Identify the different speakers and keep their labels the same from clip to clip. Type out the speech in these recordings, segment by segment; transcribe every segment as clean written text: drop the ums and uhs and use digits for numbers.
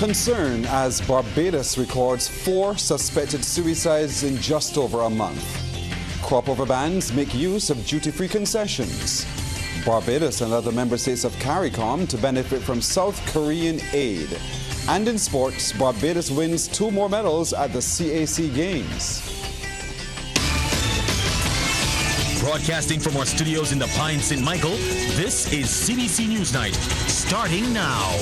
Speaker 1: Concern as Barbados records 4 suspected suicides in just over a month. Crop over bans make use of duty-free concessions. Barbados and other member states of Caricom to benefit from South Korean aid. And in sports, Barbados wins 2 more medals at the CAC Games.
Speaker 2: Broadcasting from our studios in the Pine St. Michael, this is CBC NewsNight, starting now.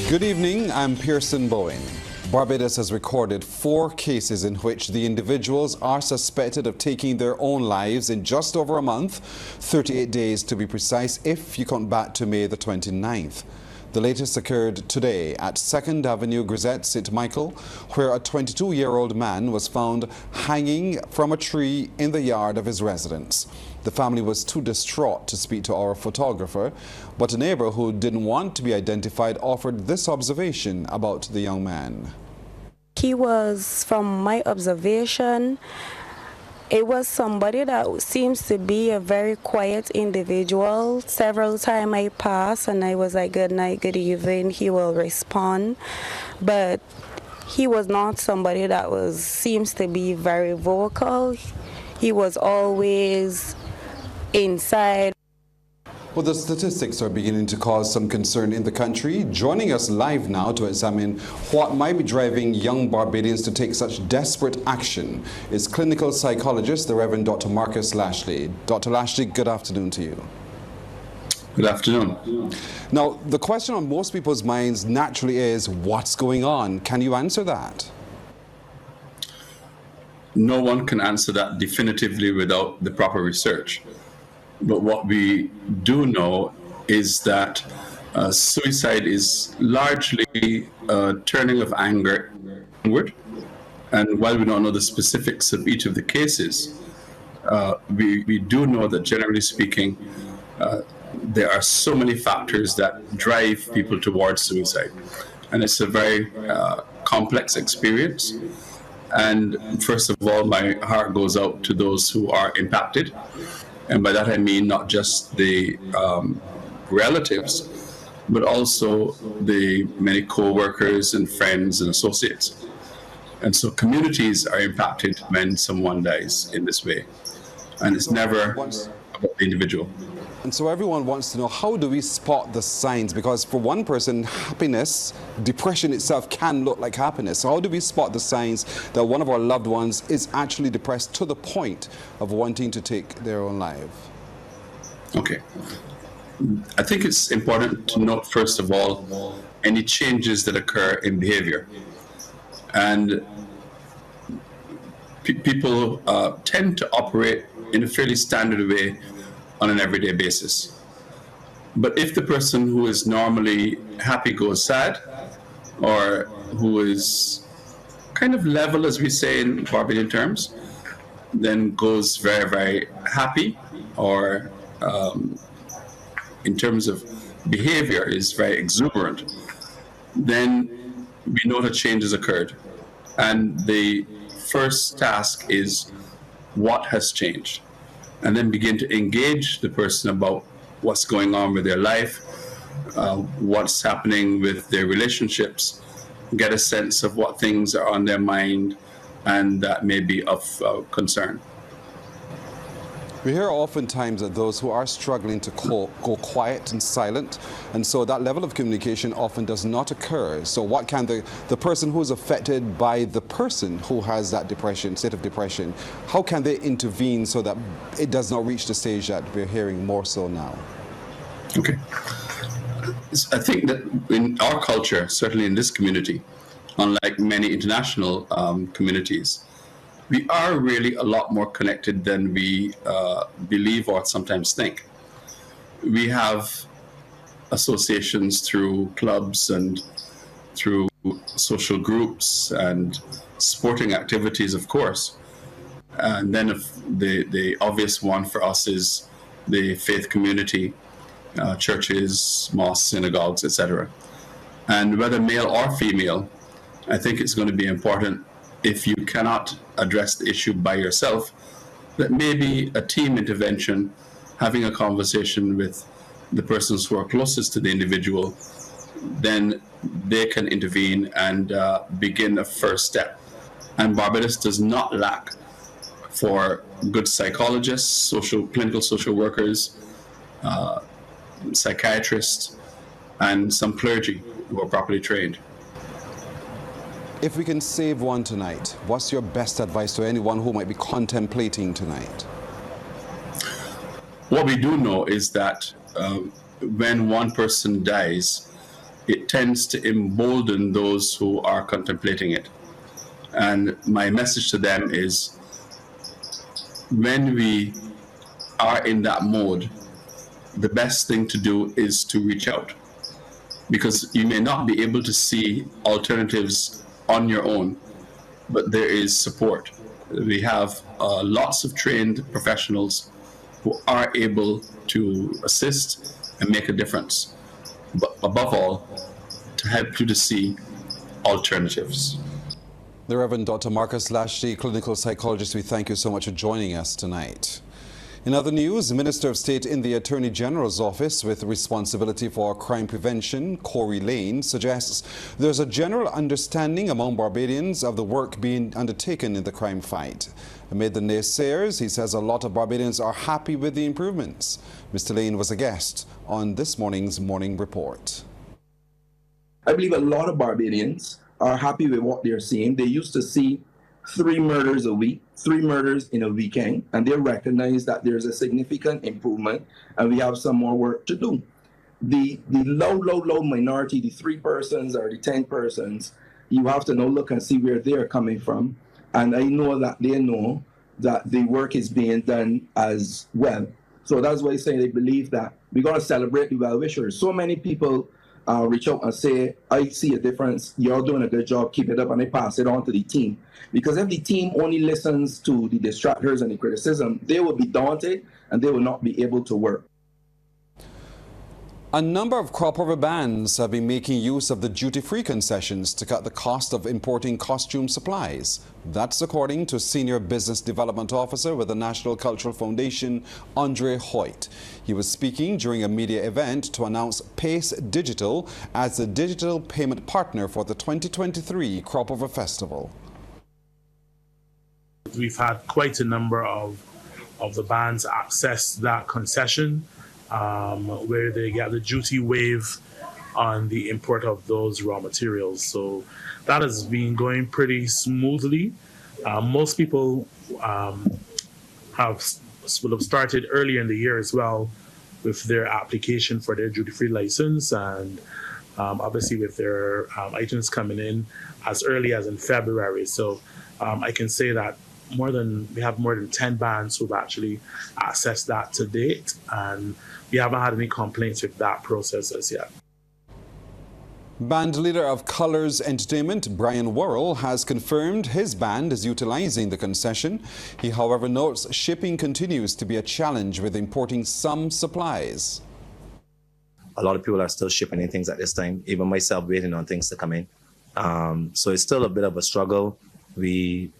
Speaker 1: Good evening, I'm Pearson Bowen. Barbados has recorded 4 cases in which the individuals are suspected of taking their own lives in just over a month, 38 days to be precise if you count back to May the 29th. The latest occurred today at 2nd Avenue, Grisette, St. Michael, where a 22-year-old man was found hanging from a tree in the yard of his residence. The family was too distraught to speak to our photographer, but a neighbor who didn't want to be identified offered this observation about the young man.
Speaker 3: He was, from my observation, it was somebody that seems to be a very quiet individual. Several times I passed and I was like, good night, good evening, he will respond. But he was not somebody that seems to be very vocal. He was always inside.
Speaker 1: Well, the statistics are beginning to cause some concern in the country. Joining us live now to examine what might be driving young Barbadians to take such desperate action is clinical psychologist, the Reverend Dr. Marcus Lashley. Dr. Lashley, good afternoon to you.
Speaker 4: Good afternoon.
Speaker 1: Now, the question on most people's minds naturally is, what's going on? Can you answer that?
Speaker 4: No one can answer that definitively without the proper research. But what we do know is that suicide is largely a turning of anger inward. And while we don't know the specifics of each of the cases, we do know that generally speaking, there are so many factors that drive people towards suicide. And it's a very complex experience. And first of all, my heart goes out to those who are impacted. And by that I mean not just the relatives, but also the many co-workers and friends and associates. And so communities are impacted when someone dies in this way. And it's never about the individual.
Speaker 1: And so everyone wants to know, how do we spot the signs? Because for one person, happiness, depression itself can look like happiness. So how do we spot the signs that one of our loved ones is actually depressed to the point of wanting to take their own life?
Speaker 4: Okay. I think it's important to note, first of all, any changes that occur in behavior. And people tend to operate in a fairly standard way on an everyday basis. But if the person who is normally happy goes sad, or who is kind of level, as we say in Barbadian terms, then goes very, very happy, or in terms of behavior is very exuberant, then we know that change has occurred. And the first task is, what has changed? And then begin to engage the person about what's going on with their life, what's happening with their relationships, get a sense of what things are on their mind and that may be of concern.
Speaker 1: We hear oftentimes that those who are struggling to cope go quiet and silent, and so that level of communication often does not occur. So what can the person who is affected by the person who has that depression, state of depression, how can they intervene so that it does not reach the stage that we're hearing more so now?
Speaker 4: Okay. I think that in our culture, certainly in this community, unlike many international communities, we are really a lot more connected than we believe or sometimes think. We have associations through clubs and through social groups and sporting activities, of course. And then the obvious one for us is the faith community, churches, mosques, synagogues, etc. And whether male or female, I think it's going to be important, if you cannot address the issue by yourself, that maybe a team intervention, having a conversation with the persons who are closest to the individual, then they can intervene and begin a first step. And Barbados does not lack for good psychologists, clinical social workers, psychiatrists, and some clergy who are properly trained.
Speaker 1: If we can save one tonight, what's your best advice to anyone who might be contemplating tonight?
Speaker 4: What we do know is that when one person dies, it tends to embolden those who are contemplating it. And my message to them is, when we are in that mode, the best thing to do is to reach out, because you may not be able to see alternatives on your own, but there is support. We have lots of trained professionals who are able to assist and make a difference, but above all, to help you to see alternatives.
Speaker 1: The Reverend Dr. Marcus Lashley, clinical psychologist, we thank you so much for joining us tonight. In other news, the Minister of State in the Attorney General's office with responsibility for crime prevention, Corey Lane, suggests there's a general understanding among Barbadians of the work being undertaken in the crime fight. Amid the naysayers, he says a lot of Barbadians are happy with the improvements. Mr. Lane was a guest on this morning's Morning Report.
Speaker 5: I believe a lot of Barbadians are happy with what they're seeing. They used to see 3 murders a week, 3 murders in a weekend, and they recognize that there's a significant improvement and we have some more work to do. The low minority, the 3 persons or the 10 persons, you have to now look and see where they're coming from. And I know that they know that the work is being done as well. So that's why I say they believe that we're going to celebrate the well-wishers. So many people reach out and say, I see a difference, you're doing a good job, keep it up, and I pass it on to the team. Because if the team only listens to the distractors and the criticism, they will be daunted and they will not be able to work.
Speaker 1: A number of crop-over bands have been making use of the duty-free concessions to cut the cost of importing costume supplies. That's according to Senior Business Development Officer with the National Cultural Foundation, Andre Hoyt. He was speaking during a media event to announce Pace Digital as the digital payment partner for the 2023 Crop-Over Festival.
Speaker 6: We've had quite a number of the bands access that concession, where they get the duty waive on the import of those raw materials. So that has been going pretty smoothly. Most people will have started earlier in the year as well with their application for their duty-free license, and obviously with their items coming in as early as in February. So I can say that we have more than 10 bands who've actually accessed that to date, and we haven't had any complaints with that process as yet.
Speaker 1: Band leader of Colors Entertainment, Brian Worrell, has confirmed his band is utilizing the concession. He, however, notes shipping continues to be a challenge with importing some supplies.
Speaker 7: A lot of people are still shipping in things at this time, even myself waiting on things to come in. So it's still a bit of a struggle. We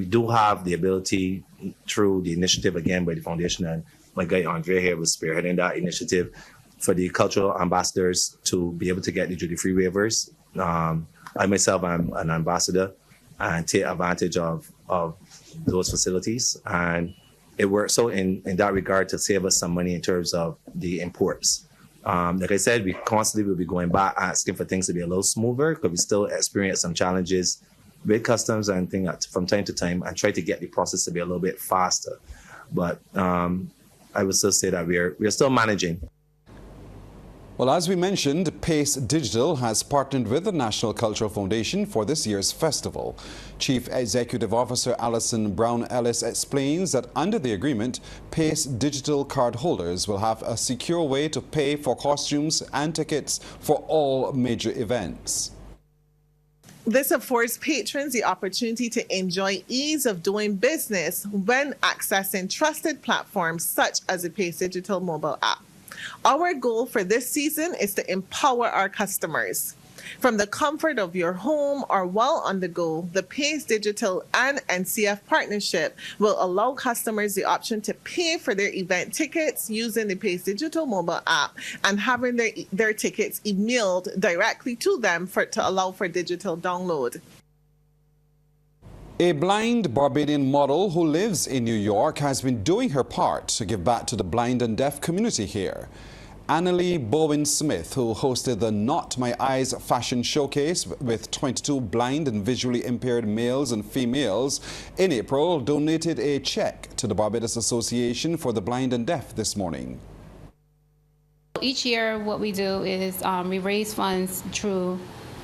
Speaker 7: do have the ability through the initiative, again, by the foundation, and my guy Andre here was spearheading that initiative for the cultural ambassadors to be able to get the duty-free waivers. I myself am an ambassador and take advantage of those facilities. And it works out in that regard to save us some money in terms of the imports. Like I said, we constantly will be going back asking for things to be a little smoother because we still experience some challenges with customs and things from time to time, and try to get the process to be a little bit faster. But I would still say that we are still managing.
Speaker 1: Well, as we mentioned, Pace Digital has partnered with the National Cultural Foundation for this year's festival. Chief Executive Officer Alison Brown-Ellis explains that under the agreement, Pace Digital card holders will have a secure way to pay for costumes and tickets for all major events.
Speaker 8: This affords patrons the opportunity to enjoy ease of doing business when accessing trusted platforms such as the Pace Digital mobile app. Our goal for this season is to empower our customers. From the comfort of your home or while on the go, the Pace Digital and NCF partnership will allow customers the option to pay for their event tickets using the Pace Digital mobile app and having their tickets emailed directly to them to allow for digital download.
Speaker 1: A blind Barbadian model who lives in New York has been doing her part to give back to the blind and deaf community here. Annalie Bowen-Smith, who hosted the Not My Eyes fashion showcase with 22 blind and visually impaired males and females in April, donated a check to the Barbados Association for the Blind and Deaf this morning.
Speaker 9: Each year what we do is we raise funds through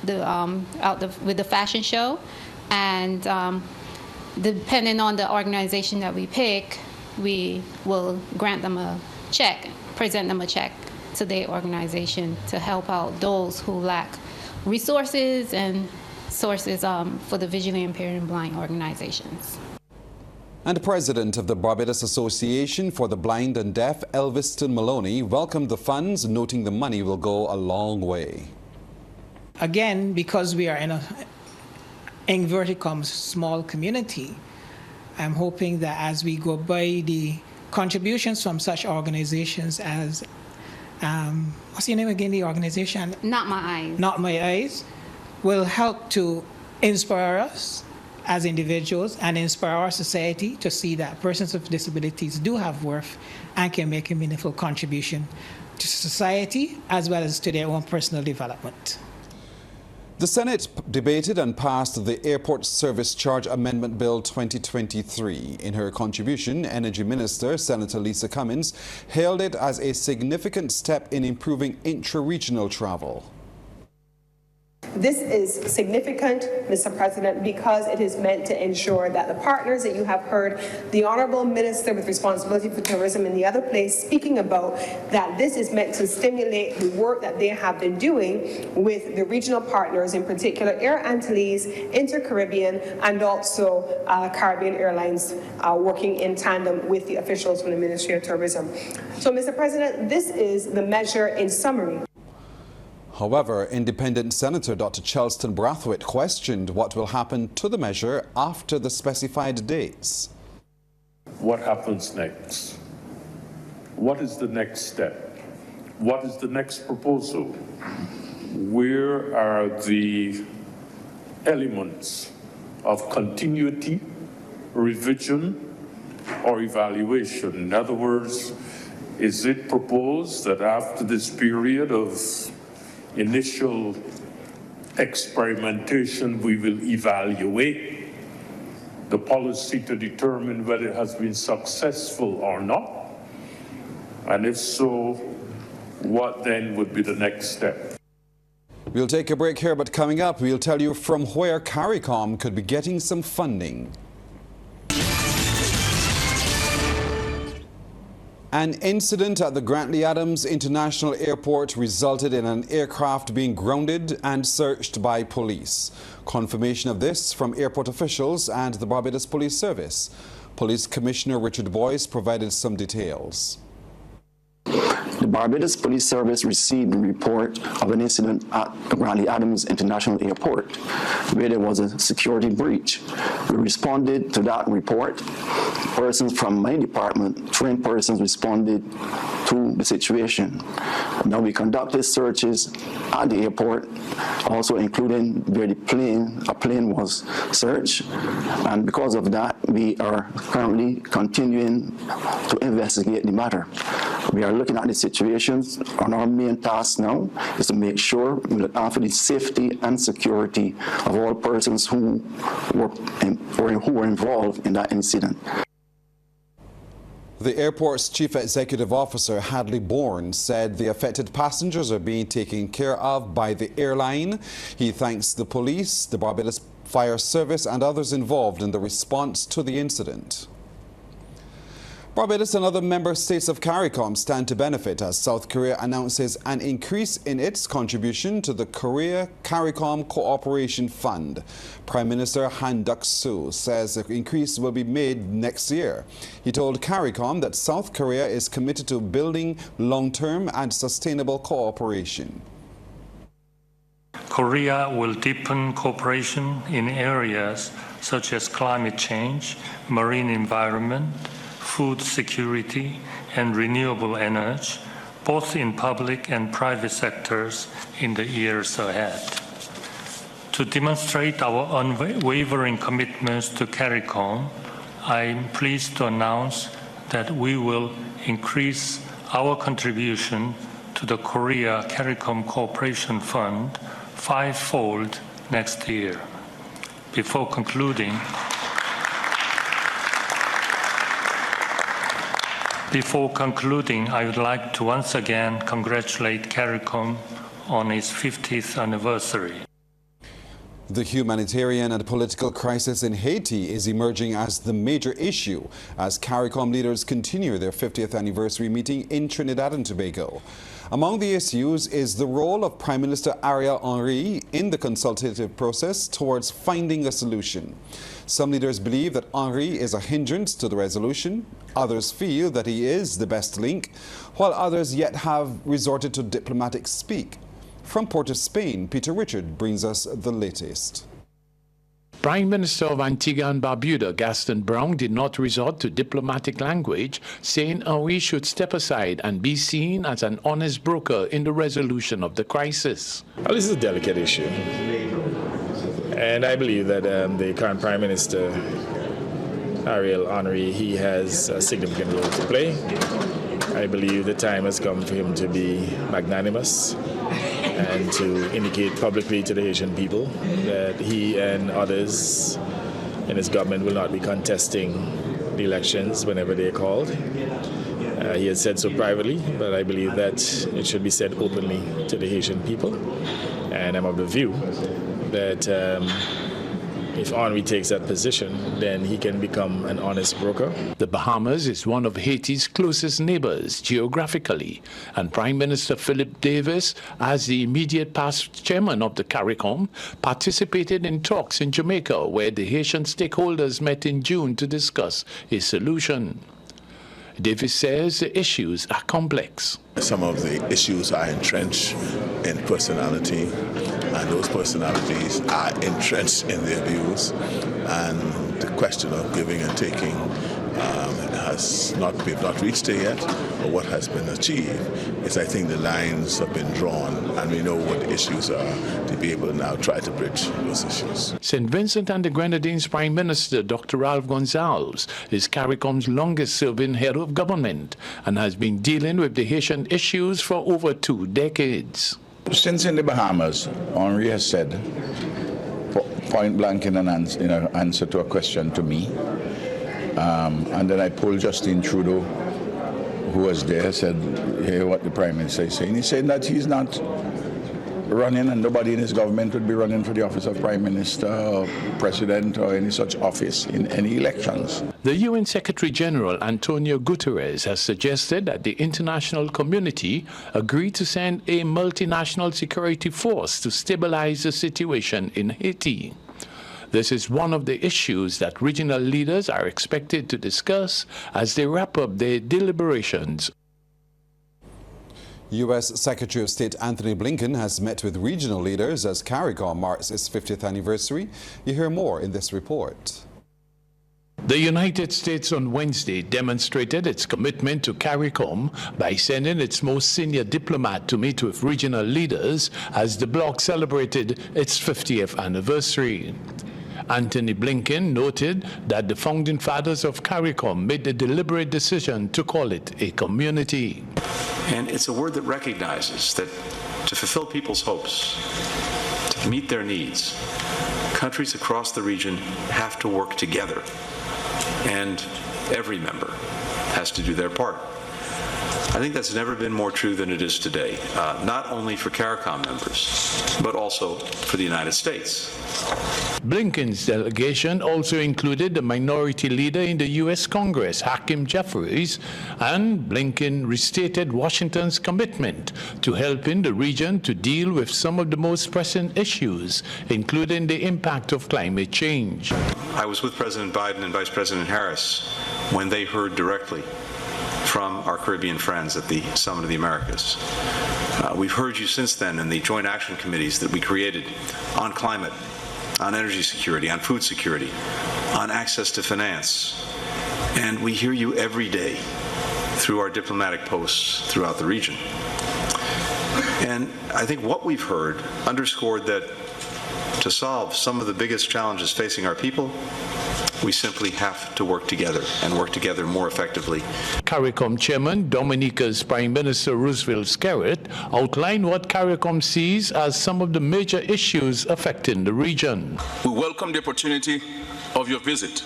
Speaker 9: with the fashion show, and depending on the organization that we pick, we will grant them a check, present them a check to their organization to help out those who lack resources and sources for the visually impaired and blind organizations.
Speaker 1: And the president of the Barbados Association for the Blind and Deaf, Elviston Maloney, welcomed the funds, noting the money will go a long way.
Speaker 10: Again, because we are in a inverted commas small community, I'm hoping that as we go by the contributions from such organizations as what's your name again, the organization?
Speaker 9: Not My Eyes.
Speaker 10: Not My Eyes will help to inspire us as individuals and inspire our society to see that persons with disabilities do have worth and can make a meaningful contribution to society as well as to their own personal development.
Speaker 1: The Senate debated and passed the Airport Service Charge Amendment Bill 2023. In her contribution, Energy Minister Senator Lisa Cummins hailed it as a significant step in improving intra-regional travel.
Speaker 11: This is significant, Mr. President, because it is meant to ensure that the partners that you have heard, the Honourable Minister with responsibility for tourism in the other place speaking about, that this is meant to stimulate the work that they have been doing with the regional partners, in particular Air Antilles, Inter-Caribbean, and also Caribbean Airlines, working in tandem with the officials from the Ministry of Tourism. So, Mr. President, this is the measure in summary.
Speaker 1: However, Independent Senator Dr. Chelston Brathwaite questioned what will happen to the measure after the specified dates.
Speaker 12: What happens next? What is the next step? What is the next proposal? Where are the elements of continuity, revision, or evaluation? In other words, is it proposed that after this period of initial experimentation, we will evaluate the policy to determine whether it has been successful or not? And if so, what then would be the next step?
Speaker 1: We'll take a break here, but coming up, we'll tell you from where Caricom could be getting some funding. An incident at the Grantley Adams International Airport resulted in an aircraft being grounded and searched by police. Confirmation of this from airport officials and the Barbados Police Service. Police Commissioner Richard Boyce provided some details.
Speaker 13: The Barbados Police Service received a report of an incident at Grantley Adams International Airport where there was a security breach. We responded to that report. Persons from my department, trained persons, responded to the situation. Now we conducted searches at the airport, also including where a plane was searched, and because of that, we are currently continuing to investigate the matter. We are looking at the situations, and our main task now is to make sure we look after the safety and security of all persons who were involved in that incident.
Speaker 1: The airport's Chief Executive Officer, Hadley Bourne, said the affected passengers are being taken care of by the airline. He thanks the police, the Barbados Fire Service and others involved in the response to the incident. Barbados and other member states of CARICOM stand to benefit as South Korea announces an increase in its contribution to the Korea-CARICOM Cooperation Fund. Prime Minister Han Duck-soo says the increase will be made next year. He told CARICOM that South Korea is committed to building long-term and sustainable cooperation.
Speaker 14: Korea will deepen cooperation in areas such as climate change, marine environment, food security, and renewable energy, both in public and private sectors in the years ahead. To demonstrate our unwavering commitments to CARICOM, I am pleased to announce that we will increase our contribution to the Korea CARICOM Cooperation Fund fivefold next year. Before concluding, I would like to once again congratulate CARICOM on its 50th anniversary.
Speaker 1: The humanitarian and political crisis in Haiti is emerging as the major issue as CARICOM leaders continue their 50th anniversary meeting in Trinidad and Tobago. Among the issues is the role of Prime Minister Ariel Henry in the consultative process towards finding a solution. Some leaders believe that Henry is a hindrance to the resolution. Others feel that he is the best link, while others yet have resorted to diplomatic speak. From Port of Spain, Peter Richard brings us the latest.
Speaker 15: Prime Minister of Antigua and Barbuda, Gaston Brown, did not resort to diplomatic language, saying Henry should step aside and be seen as an honest broker in the resolution of the crisis.
Speaker 16: Well, this is a delicate issue. And I believe that the current Prime Minister, Ariel Henry, he has a significant role to play. I believe the time has come for him to be magnanimous and to indicate publicly to the Haitian people that he and others in his government will not be contesting the elections whenever they're called. He has said so privately, but I believe that it should be said openly to the Haitian people. And I'm of the view that if Henry takes that position, then he can become an honest broker.
Speaker 15: The Bahamas is one of Haiti's closest neighbors geographically, and Prime Minister Philip Davis, as the immediate past chairman of the CARICOM, participated in talks in Jamaica where the Haitian stakeholders met in June to discuss a solution. Davis says the issues are complex.
Speaker 17: Some of the issues are entrenched in personality, and those personalities are entrenched in their views, and the question of giving and taking we've not reached there yet, but what has been achieved is, I think, the lines have been drawn and we know what the issues are to be able to now try to bridge those issues.
Speaker 15: St. Vincent and the Grenadines Prime Minister Dr. Ralph Gonsalves is CARICOM's longest-serving head of government and has been dealing with the Haitian issues for over 2 decades.
Speaker 18: Since in the Bahamas, Henry has said, point blank in an answer to a question to me, and then I pulled Justin Trudeau, who was there, said, hear what the Prime Minister is saying. He said that he's not running, and nobody in his government would be running for the office of Prime Minister or President or any such office in any elections.
Speaker 15: The UN Secretary General Antonio Guterres has suggested that the international community agree to send a multinational security force to stabilize the situation in Haiti. This is one of the issues that regional leaders are expected to discuss as they wrap up their deliberations.
Speaker 1: U.S. Secretary of State Anthony Blinken has met with regional leaders as CARICOM marks its 50th anniversary. You hear more in this report.
Speaker 15: The United States on Wednesday demonstrated its commitment to CARICOM by sending its most senior diplomat to meet with regional leaders as the bloc celebrated its 50th anniversary. Anthony Blinken noted that the founding fathers of CARICOM made the deliberate decision to call it a community.
Speaker 19: And it's a word that recognizes that to fulfill people's hopes, to meet their needs, countries across the region have to work together, and every member has to do their part. I think that's never been more true than it is today, not only for CARICOM members, but also for the United States.
Speaker 15: Blinken's delegation also included the minority leader in the U.S. Congress, Hakeem Jeffries, and Blinken restated Washington's commitment to helping the region to deal with some of the most pressing issues, including the impact of climate change.
Speaker 19: I was with President Biden and Vice President Harris when they heard directly from our Caribbean friends at the Summit of the Americas. We've heard you since then in the joint action committees that we created on climate, on energy security, on food security, on access to finance. And we hear you every day through our diplomatic posts throughout the region. And I think what we've heard underscored that to solve some of the biggest challenges facing our people, we simply have to work together and work together more effectively.
Speaker 15: CARICOM Chairman Dominica's Prime Minister Roosevelt Skerritt outlined what CARICOM sees as some of the major issues affecting the region.
Speaker 20: We welcome the opportunity of your visit,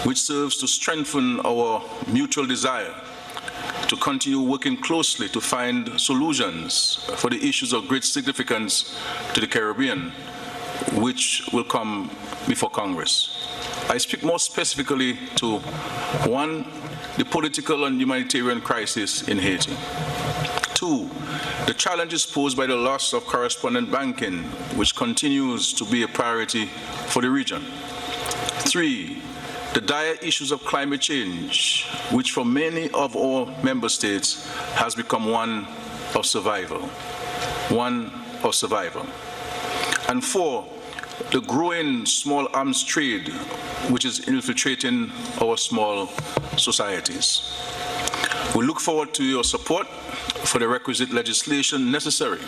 Speaker 20: which serves to strengthen our mutual desire to continue working closely to find solutions for the issues of great significance to the Caribbean, which will come before Congress. I speak more specifically to, one, the political and humanitarian crisis in Haiti. Two, the challenges posed by the loss of correspondent banking, which continues to be a priority for the region. Three, the dire issues of climate change, which for many of our member states has become one of survival. And four, the growing small arms trade, which is infiltrating our small societies. We look forward to your support for the requisite legislation necessary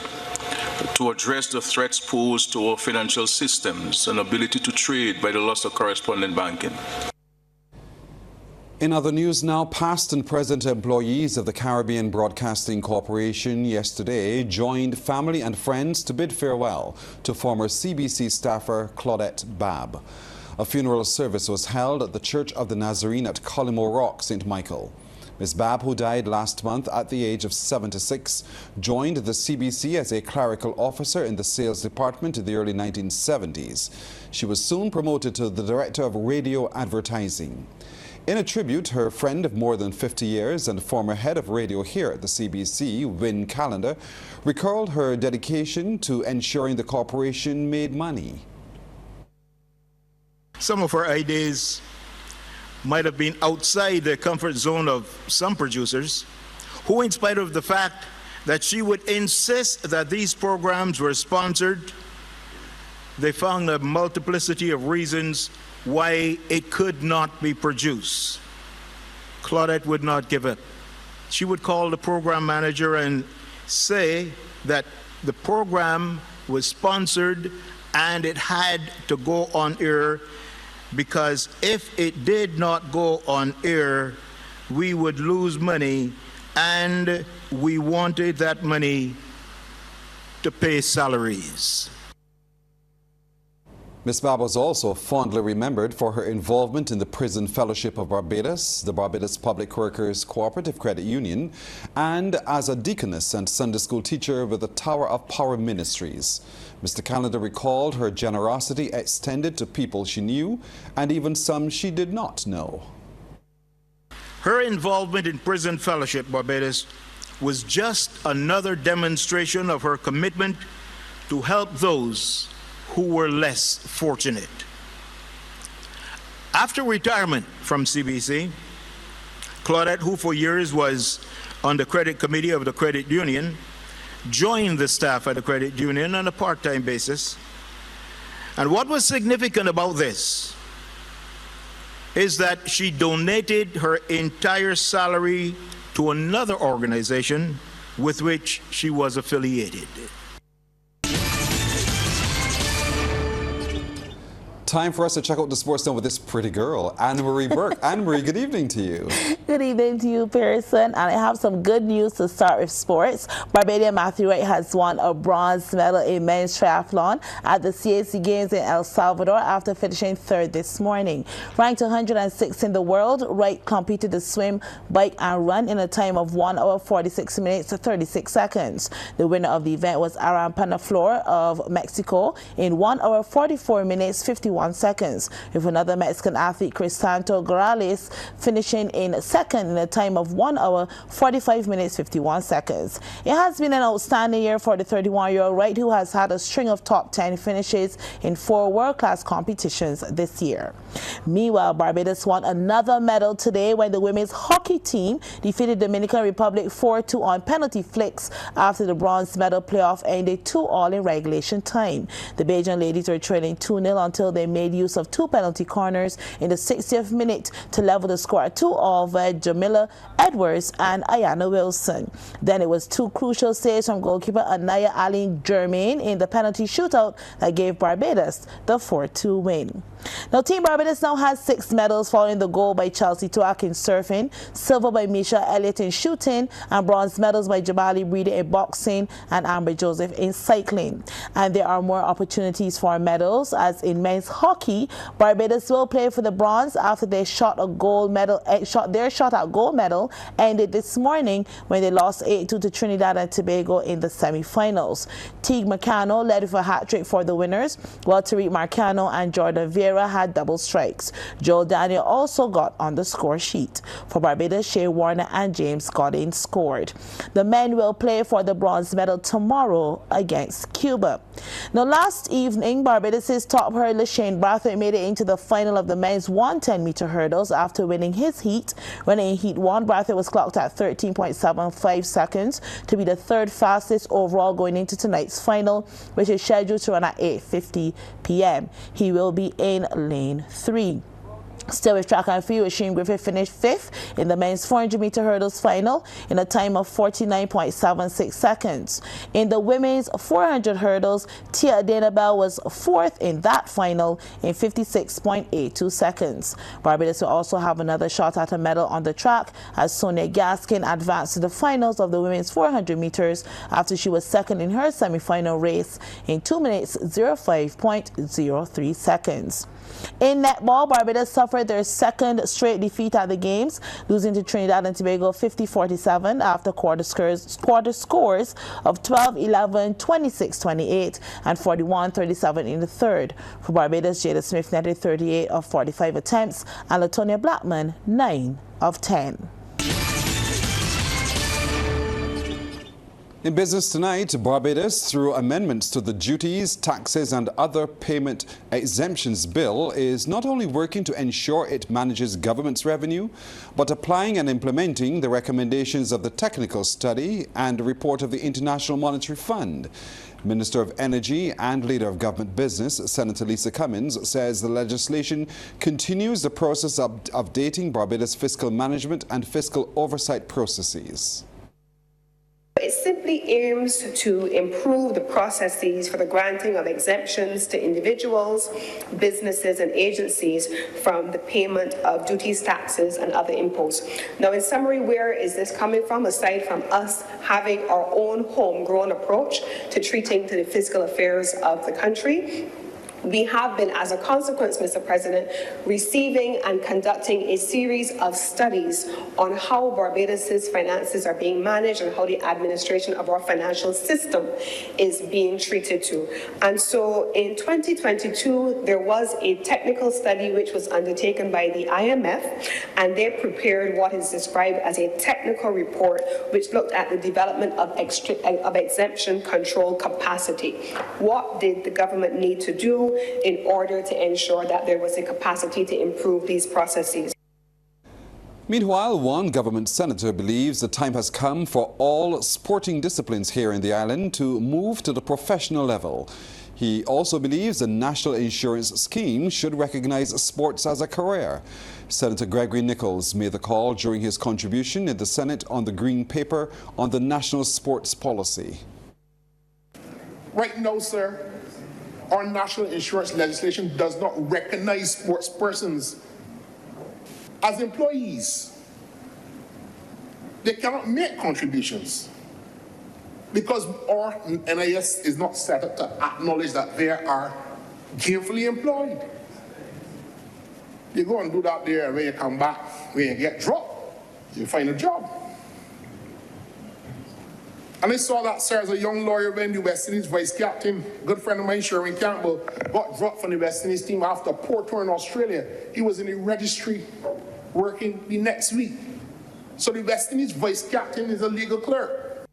Speaker 20: to address the threats posed to our financial systems and ability to trade by the loss of correspondent banking.
Speaker 1: In other news now, past and present employees of the Caribbean Broadcasting Corporation yesterday joined family and friends to bid farewell to former CBC staffer Claudette Babb. A funeral service was held at the Church of the Nazarene at Collymore Rock, St. Michael. Ms. Babb, who died last month at the age of 76, joined the CBC as a clerical officer in the sales department in the early 1970s. She was soon promoted to the Director of Radio Advertising. In a tribute, her friend of more than 50 years and former head of radio here at the CBC, Win Callender, recalled her dedication to ensuring the corporation made money.
Speaker 21: Some of her ideas might have been outside the comfort zone of some producers, who, in spite of the fact that she would insist that these programs were sponsored, they found a multiplicity of reasons why it could not be produced. Claudette would not give it. She would call the program manager and say that the program was sponsored and it had to go on air, because if it did not go on air, we would lose money, and we wanted that money to pay salaries.
Speaker 1: Ms. Babb was also fondly remembered for her involvement in the Prison Fellowship of Barbados, the Barbados Public Workers Cooperative Credit Union, and as a deaconess and Sunday school teacher with the Tower of Power Ministries. Mr. Callender recalled her generosity extended to people she knew and even some she did not know.
Speaker 21: Her involvement in Prison Fellowship Barbados was just another demonstration of her commitment to help those who were less fortunate. After retirement from CBC, Claudette, who for years was on the credit committee of the credit union, joined the staff at the credit union on a part-time basis. And what was significant about this is that she donated her entire salary to another organization with which she was affiliated.
Speaker 1: Time for us to check out the sports now with this pretty girl, Anne-Marie Burke. Anne-Marie, good evening to you.
Speaker 22: Good evening to you, Pearson. And I have some good news to start with sports. Barbadian Matthew Wright has won a bronze medal in men's triathlon at the CAC Games in El Salvador after finishing third this morning. Ranked 106 in the world, Wright competed the swim, bike, and run in a time of 1 hour 46 minutes 36 seconds. The winner of the event was Aram Panaflor of Mexico in 1 hour 44 minutes 51 51 seconds, with another Mexican athlete, Crisanto Grales, finishing in second in a time of 1 hour, 45 minutes, 51 seconds. It has been an outstanding year for the 31-year-old Wright, who has had a string of top 10 finishes in 4 world-class competitions this year. Meanwhile, Barbados won another medal today when the women's hockey team defeated Dominican Republic 4-2 on penalty flicks after the bronze medal playoff ended 2-2 in regulation time. The Bajan ladies were trailing 2-0 until they made use of 2 penalty corners in the 60th minute to level the score at 2-2 by Jamila Edwards and Ayana Wilson. Then it was 2 crucial saves from goalkeeper Anaya Ali Germain in the penalty shootout that gave Barbados the 4-2 win. Now, Team Barbados now has 6 medals following the gold by Chelsea Tuak in surfing, silver by Misha Elliott in shooting, and bronze medals by Jamali Breeder in boxing and Amber Joseph in cycling. And there are more opportunities for medals, as in men's hockey, Barbados will play for the bronze after their shot at gold medal ended this morning when they lost 8-2 to Trinidad and Tobago in the semi-finals. Teague Marcano led with a hat-trick for the winners, while Tariq Marcano and Jordan Vieira had double strikes. Joel Daniel also got on the score sheet. For Barbados, Shea Warner and James Godin scored. The men will play for the bronze medal tomorrow against Cuba. Now, last evening, Barbados' top hurdler Shane Brathwaite made it into the final of the men's 110-meter hurdles after winning his heat. When in Heat 1, Brathwaite was clocked at 13.75 seconds to be the 3rd fastest overall going into tonight's final, which is scheduled to run at 8:50 p.m. He will be in lane 3. Still with track and field, Shane Griffith finished 5th in the men's 400-meter hurdles final in a time of 49.76 seconds. In the women's 400 hurdles, Tia Adenabel was 4th in that final in 56.82 seconds. Barbados will also have another shot at a medal on the track as Sonia Gaskin advanced to the finals of the women's 400 meters after she was 2nd in her semi-final race in 2 minutes 05.03 seconds. In netball, Barbados suffered their 2nd straight defeat at the games, losing to Trinidad and Tobago 50-47 after quarter scores of 12-11, 26-28, and 41-37 in the 3rd. For Barbados, Jada Smith netted 38 of 45 attempts, and Latonia Blackman 9 of 10.
Speaker 1: In business tonight, Barbados, through amendments to the Duties, Taxes and Other Payment Exemptions Bill, is not only working to ensure it manages government's revenue, but applying and implementing the recommendations of the technical study and report of the International Monetary Fund. Minister of Energy and Leader of Government Business, Senator Lisa Cummins, says the legislation continues the process of updating Barbados' fiscal management and fiscal oversight processes.
Speaker 11: It simply aims to improve the processes for the granting of exemptions to individuals, businesses and agencies from the payment of duties, taxes and other imposts. Now, in summary, where is this coming from, aside from us having our own homegrown approach to treating the fiscal affairs of the country? We have been, as a consequence, Mr. President, receiving and conducting a series of studies on how Barbados' finances are being managed and how the administration of our financial system is being treated to. And so in 2022, there was a technical study which was undertaken by the IMF, and they prepared what is described as a technical report which looked at the development of exemption control capacity. What did the government need to do in order to ensure that there was a capacity to improve these processes?
Speaker 1: Meanwhile, one government senator believes the time has come for all sporting disciplines here in the island to move to the professional level. He also believes the National Insurance Scheme should recognize sports as a career. Senator Gregory Nichols made the call during his contribution in the Senate on the Green Paper on the National Sports Policy.
Speaker 2: Right now, sir, our national insurance legislation does not recognize sports persons as employees. They cannot make contributions because our NIS is not set up to acknowledge that they are gainfully employed. You go and do that there, and when you come back, when you get dropped, you find a job. And I saw that, sir, as a young lawyer when the West Indies vice captain, good friend of mine, Sherwin Campbell, got dropped from the West Indies team after a poor tour in Australia. He was in the registry working the next week. So the West Indies vice captain is a legal clerk.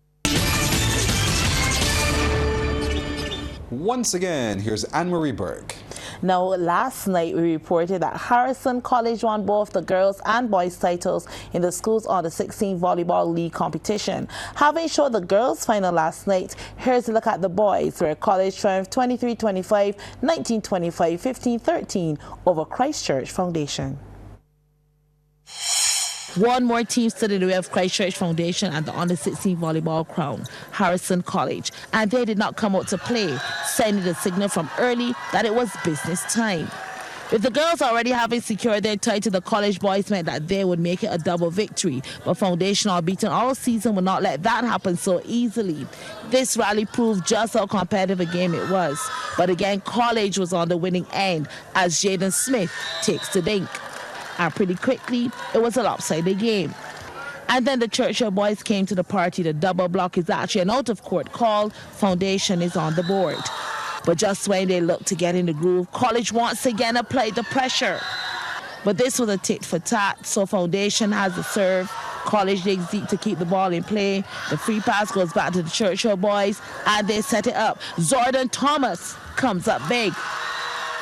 Speaker 1: Once again, here's Anne-Marie Burke.
Speaker 22: Now, last night we reported that Harrison College won both the girls and boys titles in the school's Under-16 Volleyball League competition. Having showed the girls' final last night, here's a look at the boys, where College triumphed 23-25, 19-25, 15-13 over Christchurch Foundation. One more team stood in the way of Christchurch Foundation and the Under-16 volleyball crown, Harrison College, and they did not come out to play, sending the signal from early that it was business time. With the girls already having secured their title, the College boys meant that they would make it a double victory, but Foundation, unbeaten all season, would not let that happen so easily. This rally proved just how competitive a game it was, but again, College was on the winning end as Jaden Smith takes the dink. And pretty quickly, it was a lopsided game. And then the Churchill boys came to the party. The double block is actually an out-of-court call. Foundation is on the board. But just when they looked to get in the groove, College once again applied the pressure. But this was a tit for tat, so Foundation has the serve. College digs deep to keep the ball in play. The free pass goes back to the Churchill boys, and they set it up. Jordan Thomas comes up big.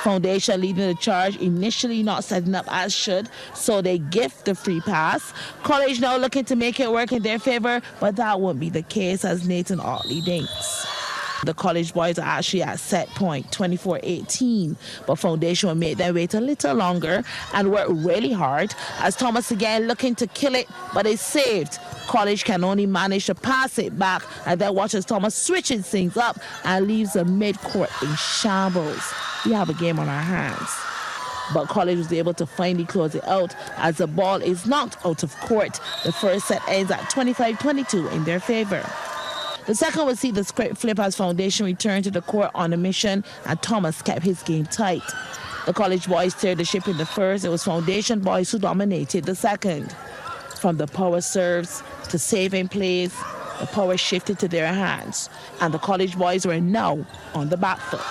Speaker 22: Foundation leading the charge, initially not setting up as should, so they gift the free pass. College now looking to make it work in their favor, but that won't be the case as Nathan Otley dinks. The College boys are actually at set point, 24-18, but Foundation will make them wait a little longer and work really hard as Thomas again looking to kill it, but it's saved. College can only manage to pass it back, and then watches Thomas switches things up and leaves the mid-court in shambles. We have a game on our hands. But College was able to finally close it out as the ball is knocked out of court. The first set ends at 25-22 in their favor. The second will see the script flip as Foundation returned to the court on a mission, and Thomas kept his game tight. The College boys steered the ship in the first. It was Foundation boys who dominated the second. From the power serves to saving plays, the power shifted to their hands, and the College boys were now on the back foot.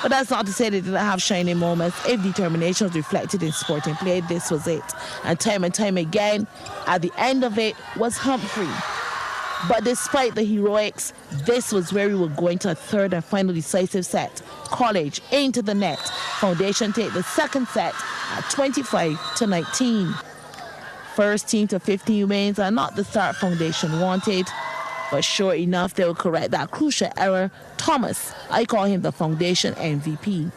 Speaker 22: But that's not to say they didn't have shining moments. If determination was reflected in sporting play, this was it. And time again, at the end of it was Humphrey. But despite the heroics, this was where we were going to a third and final decisive set. College into the net. Foundation take the second set at 25-19. First team to 15 wins are not the start Foundation wanted. But sure enough, they will correct that crucial error. Thomas, I call him the Foundation MVP.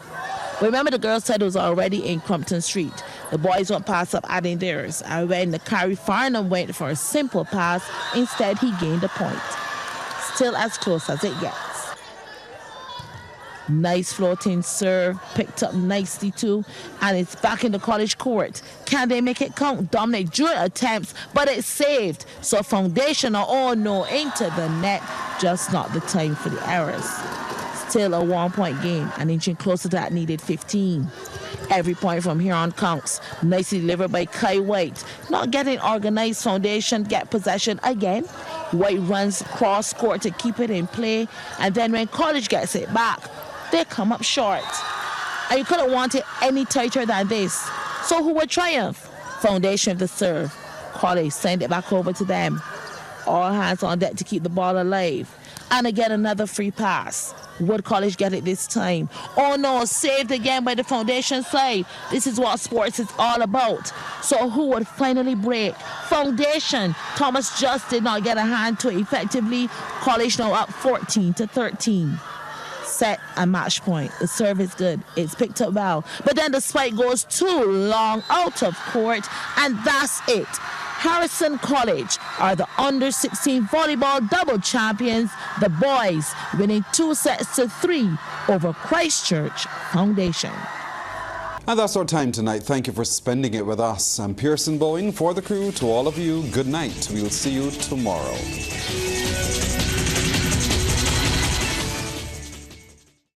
Speaker 22: Remember, the girls' side was already in Crumpton Street. The boys won't pass up adding theirs. And when the Carrie Farnham went for a simple pass, instead he gained a point. Still as close as it gets. Nice floating serve, picked up nicely too, and it's back in the College court. Can they make it count? Dominic drew attempts, but it's saved. So Foundation are all no into the net, just not the time for the errors. Still a 1-point game, and inching closer to that needed 15. Every point from here on counts. Nicely delivered by Kai White. Not getting organized, Foundation get possession again. White runs cross court to keep it in play, and then when College gets it back, they come up short. And you couldn't want it any tighter than this. So who would triumph? Foundation of the serve. College send it back over to them. All hands on deck to keep the ball alive. And again, another free pass. Would College get it this time? Oh no, saved again by the Foundation side. This is what sports is all about. So who would finally break? Foundation. Thomas just did not get a hand to it effectively. College now up 14-13. Set and match point. The serve is good. It's picked up well. But then the spike goes too long out of court, and that's it. Harrison College are the Under-16 volleyball double champions. The boys winning 2-3 over Christchurch Foundation.
Speaker 1: And that's our time tonight. Thank you for spending it with us. I'm Pearson Bowen. For the crew, to all of you, good night. We'll see you tomorrow.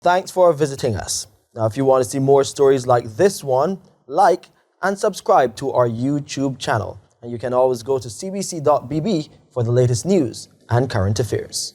Speaker 3: Thanks for visiting us. Now, if you want to see more stories like this one, like and subscribe to our YouTube channel. And you can always go to cbc.bb for the latest news and current affairs.